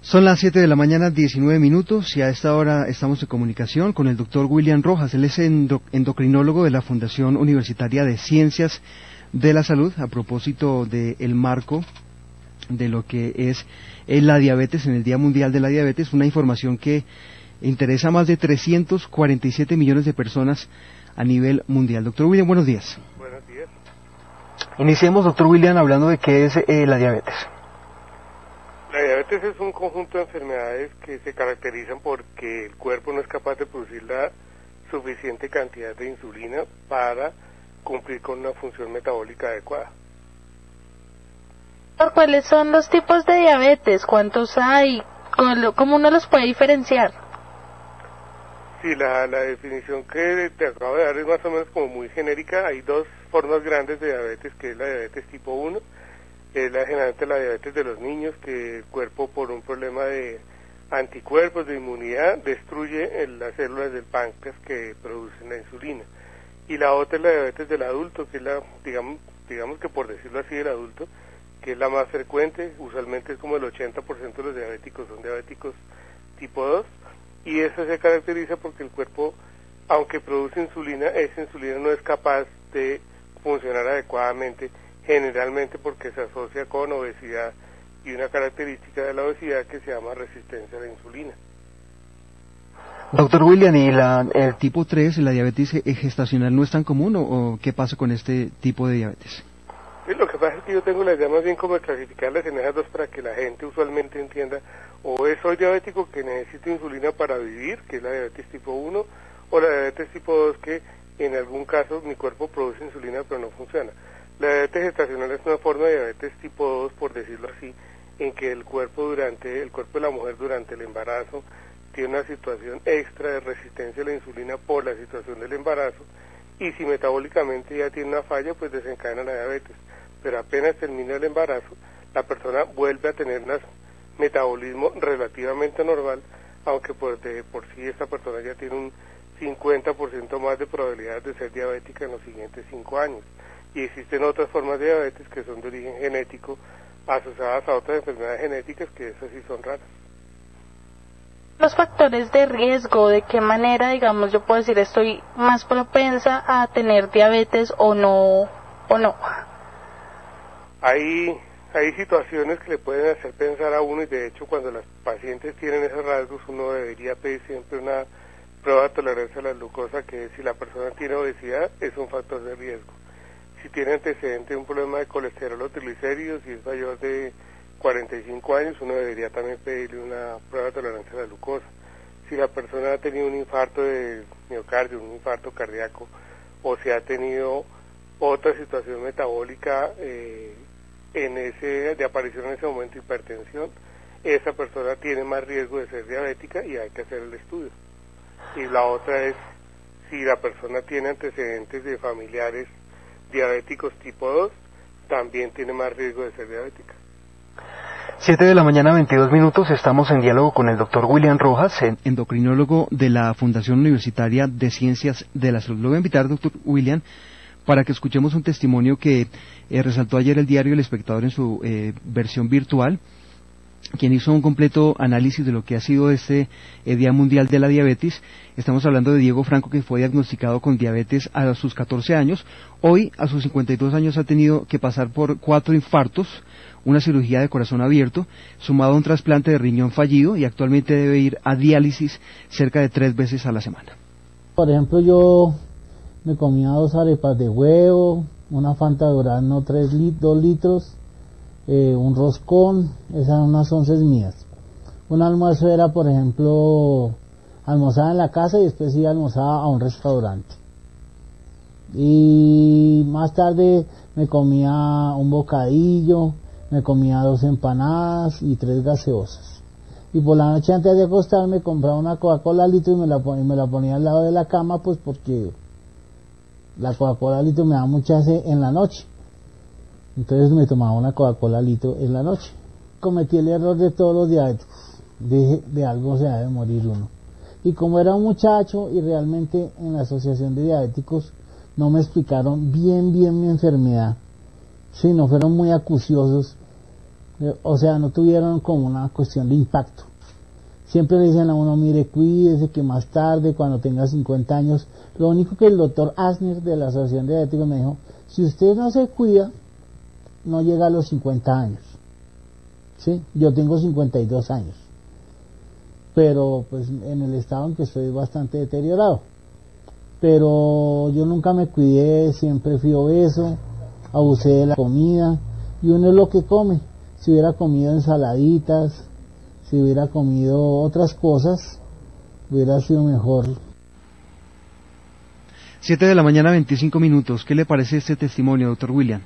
Son las 7 de la mañana, 19 minutos, y a esta hora estamos en comunicación con el doctor William Rojas. Él es endocrinólogo de la Fundación Universitaria de Ciencias de la Salud, a propósito del marco de lo que es la diabetes en el Día Mundial de la Diabetes, una información que interesa a más de 347 millones de personas a nivel mundial. Doctor William, buenos días. Buenos días. Iniciemos, doctor William, hablando de qué es la diabetes. La diabetes es un conjunto de enfermedades que se caracterizan porque el cuerpo no es capaz de producir la suficiente cantidad de insulina para cumplir con una función metabólica adecuada. ¿Cuáles son los tipos de diabetes? ¿Cuántos hay? ¿Cómo uno los puede diferenciar? Sí, la definición que te acabo de dar es más o menos como muy genérica. Hay dos formas grandes de diabetes, que es la diabetes tipo 1, que es generalmente la diabetes de los niños, que el cuerpo por un problema de anticuerpos, de inmunidad, destruye las células del páncreas que producen la insulina. Y la otra es la diabetes del adulto, que es la, digamos que por decirlo así, del adulto, que es la más frecuente. Usualmente es como el 80% de los diabéticos son diabéticos tipo 2, y eso se caracteriza porque el cuerpo, aunque produce insulina, esa insulina no es capaz de funcionar adecuadamente, generalmente porque se asocia con obesidad, y una característica de la obesidad que se llama resistencia a la insulina. Doctor William, ¿y el tipo 3, la diabetes gestacional, no es tan común o qué pasa con este tipo de diabetes? Sí, lo que pasa es que yo tengo la idea más bien como de clasificarlas en esas dos para que la gente usualmente entienda, o soy diabético que necesito insulina para vivir, que es la diabetes tipo 1, o la diabetes tipo 2 que en algún caso mi cuerpo produce insulina pero no funciona. La diabetes gestacional es una forma de diabetes tipo 2, por decirlo así, en que el cuerpo de la mujer durante el embarazo tiene una situación extra de resistencia a la insulina por la situación del embarazo, y si metabólicamente ya tiene una falla, pues desencadena la diabetes. Pero apenas termina el embarazo, la persona vuelve a tener un metabolismo relativamente normal, aunque por sí esta persona ya tiene un 50% más de probabilidades de ser diabética en los siguientes 5 años. Y existen otras formas de diabetes que son de origen genético, asociadas a otras enfermedades genéticas, que esas sí son raras. Los factores de riesgo, ¿de qué manera, digamos, yo puedo decir estoy más propensa a tener diabetes o no? Hay situaciones que le pueden hacer pensar a uno, y de hecho cuando los pacientes tienen esos rasgos uno debería pedir siempre una prueba de tolerancia a la glucosa, que si la persona tiene obesidad es un factor de riesgo. Si tiene antecedente de un problema de colesterol o triglicéridos, si es mayor de 45 años, uno debería también pedirle una prueba de tolerancia a la glucosa. Si la persona ha tenido un infarto de miocardio, un infarto cardíaco, o si ha tenido otra situación metabólica de aparición en ese momento, hipertensión, esa persona tiene más riesgo de ser diabética y hay que hacer el estudio. Y la otra es si la persona tiene antecedentes de familiares diabéticos tipo 2, también tiene más riesgo de ser diabética. 7 de la mañana, 22 minutos, estamos en diálogo con el doctor William Rojas, endocrinólogo de la Fundación Universitaria de Ciencias de la Salud. Lo voy a invitar, doctor William, para que escuchemos un testimonio que resaltó ayer el diario El Espectador en su versión virtual, quien hizo un completo análisis de lo que ha sido este Día Mundial de la Diabetes. Estamos hablando de Diego Franco, que fue diagnosticado con diabetes a sus 14 años. Hoy, a sus 52 años, ha tenido que pasar por 4 infartos, una cirugía de corazón abierto, sumado a un trasplante de riñón fallido, y actualmente debe ir a diálisis cerca de 3 veces a la semana. Por ejemplo, yo me comía 2 arepas de huevo, una Fanta de durazno 2 litros, un roscón, esas son unas 11 mías. Un almuerzo era, por ejemplo, almorzaba en la casa y después iba a almorzar a un restaurante. Y más tarde me comía un bocadillo, me comía 2 empanadas y 3 gaseosas. Y por la noche, antes de acostarme, compraba una Coca-Cola litro y me la ponía al lado de la cama, pues porque la Coca-Cola litro me da mucha sed en la noche. Entonces me tomaba una Coca-Cola litro en la noche. Cometí el error de todos los diabéticos. Dije, de algo se debe morir uno. Y como era un muchacho, y realmente en la Asociación de Diabéticos no me explicaron bien mi enfermedad, sí, no fueron muy acuciosos, o sea, no tuvieron como una cuestión de impacto. Siempre le dicen a uno, mire, cuídese que más tarde, cuando tenga 50 años, lo único que el doctor Asner de la Asociación de Diabéticos me dijo, si usted no se cuida, no llega a los 50 años. ¿Sí? Yo tengo 52 años, pero pues en el estado en que estoy bastante deteriorado. Pero yo nunca me cuidé, siempre fui obeso, abusé de la comida, y uno es lo que come. Si hubiera comido ensaladitas, si hubiera comido otras cosas, hubiera sido mejor. 7 de la mañana, 25 minutos. ¿Qué le parece este testimonio, doctor William?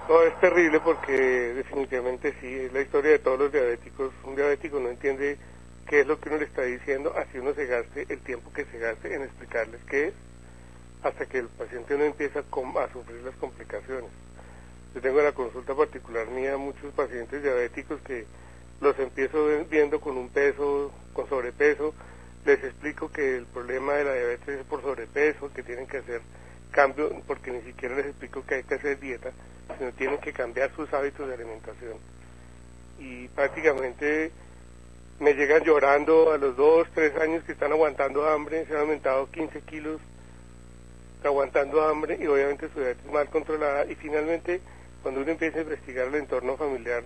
No, es terrible porque definitivamente sí, es la historia de todos los diabéticos. Un diabético no entiende qué es lo que uno le está diciendo, así uno se gaste el tiempo que se gaste en explicarles qué es, hasta que el paciente no empieza a sufrir las complicaciones. Yo tengo en la consulta particular mía muchos pacientes diabéticos que los empiezo viendo con un peso, con sobrepeso, les explico que el problema de la diabetes es por sobrepeso, que tienen que hacer cambio, porque ni siquiera les explico que hay que hacer dieta, sino tienen que cambiar sus hábitos de alimentación. Y prácticamente me llegan llorando a los 2, 3 años que están aguantando hambre, se han aumentado 15 kilos aguantando hambre y obviamente su diabetes mal controlada, y finalmente cuando uno empieza a investigar el entorno familiar,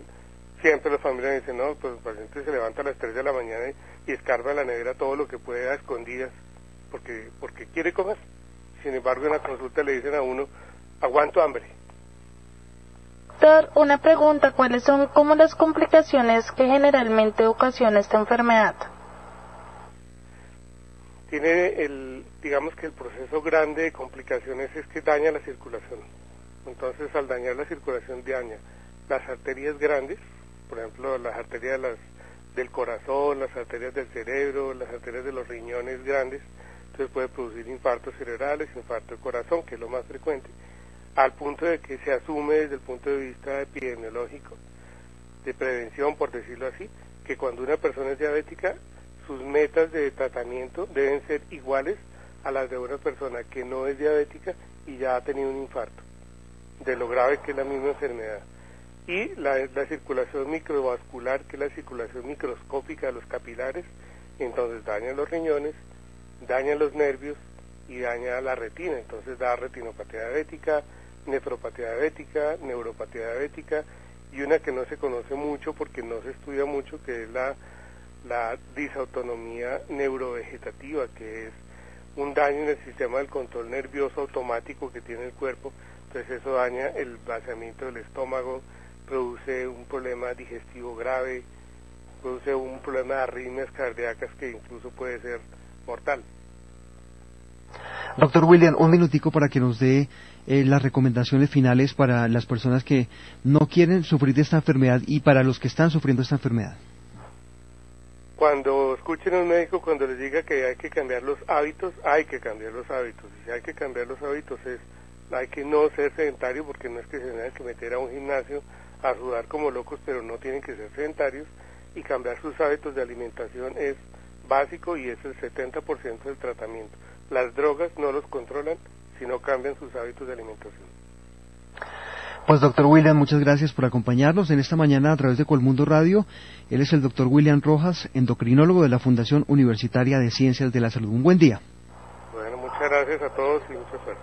siempre los familiares dicen, no, pues el paciente se levanta a las 3 de la mañana y escarba en la nevera todo lo que puede a escondidas, porque quiere comer. Sin embargo, en la consulta le dicen a uno, aguanto hambre. Doctor, una pregunta, ¿cuáles son como las complicaciones que generalmente ocasiona esta enfermedad? Tiene digamos que el proceso grande de complicaciones es que daña la circulación. Entonces, al dañar la circulación daña las arterias grandes, por ejemplo, las arterias del corazón, las arterias del cerebro, las arterias de los riñones grandes, entonces puede producir infartos cerebrales, infarto del corazón, que es lo más frecuente, al punto de que se asume desde el punto de vista epidemiológico, de prevención, por decirlo así, que cuando una persona es diabética, sus metas de tratamiento deben ser iguales a las de una persona que no es diabética y ya ha tenido un infarto, de lo grave que es la misma enfermedad. Y la circulación microvascular, que es la circulación microscópica de los capilares, entonces daña los riñones, daña los nervios y daña la retina, entonces da retinopatía diabética, nefropatía diabética, neuropatía diabética, y una que no se conoce mucho porque no se estudia mucho, que es la disautonomía neurovegetativa, que es un daño en el sistema del control nervioso automático que tiene el cuerpo. Entonces eso daña el vaciamiento del estómago, produce un problema digestivo grave, produce un problema de arritmias cardíacas que incluso puede ser mortal. Doctor William, un minutico para que nos dé las recomendaciones finales para las personas que no quieren sufrir de esta enfermedad y para los que están sufriendo esta enfermedad. Cuando escuchen a un médico, cuando les diga que hay que cambiar los hábitos, hay que cambiar los hábitos. Y si hay que cambiar los hábitos hay que no ser sedentario, porque no es que se tengan que meter a un gimnasio a sudar como locos, pero no tienen que ser sedentarios, y cambiar sus hábitos de alimentación es básico y es el 70% del tratamiento. Las drogas no los controlan si no cambian sus hábitos de alimentación. Pues doctor William, muchas gracias por acompañarnos en esta mañana a través de Colmundo Radio. Él es el doctor William Rojas, endocrinólogo de la Fundación Universitaria de Ciencias de la Salud. Un buen día. Bueno, muchas gracias a todos y mucha suerte.